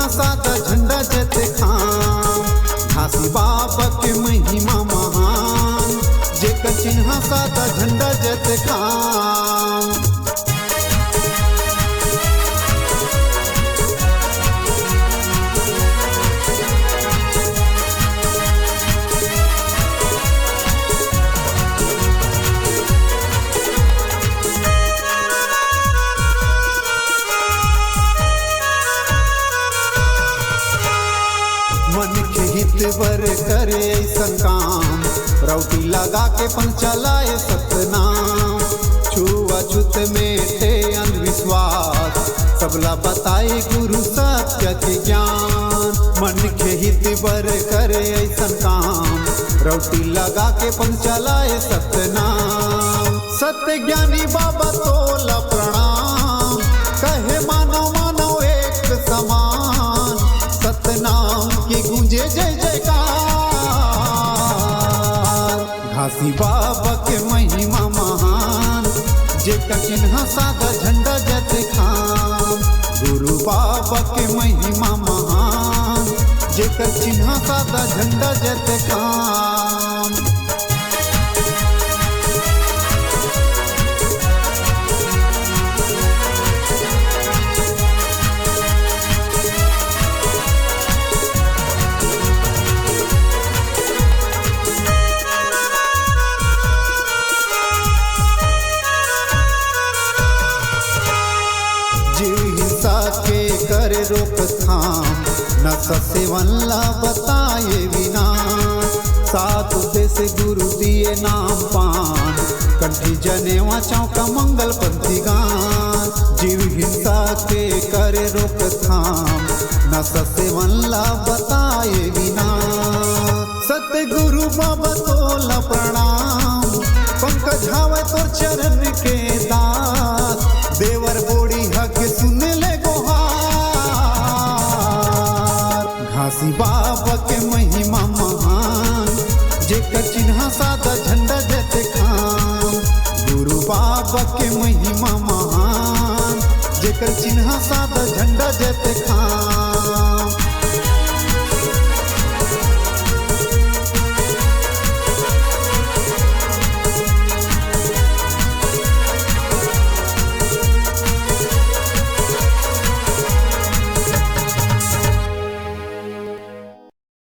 सादा झंडा जते खाम। घासी बाबा के महिमा महान, जेकर चिन्ह सादा झंडा जते खाम। मन के हित बर करे ऐसन काम, रौटी लगा के पंचलाए सतनाम। छुआछूत मेटे अंधविश्वास, सबला बताए गुरु सत्य के ज्ञान। मन के हित बर करे ऐसन काम, रौटी लगा के पंचलाए सतनाम। सत्य ज्ञानी बाबा तोला प्रणाम, कहे मानो मानो एक समान। सतनाम की गूंजे जय जयकार, घासी बाबा के महिमा महान, जेकर चिन्ह सादा झंडा जते खाम। गुरु बाबा के महिमा महान, जेकर चिन्ह सादा झंडा जते खाम। के करे रोकथाम, नशा सेवन ला बताए बिना। सात उद्देश्य गुरु दिए नाम पान, कंठी जनेवा चौका मंगल पंथी गान। जीव हिंसा के करे रोकथाम, नशा सेवन ला बताए बिना। सत्य गुरु बाबा तोला प्रणाम, पंकज हावे तो चरण के दास। देवर बोड़ी हक सुन ले गोहार, घासी बाबा के महिमा महान, जेकर चिन्ह सादा झंडा जते खाम। गुरु बाबा के महिमा महान, जेकर चिन्ह सादा झंडा जते खाम।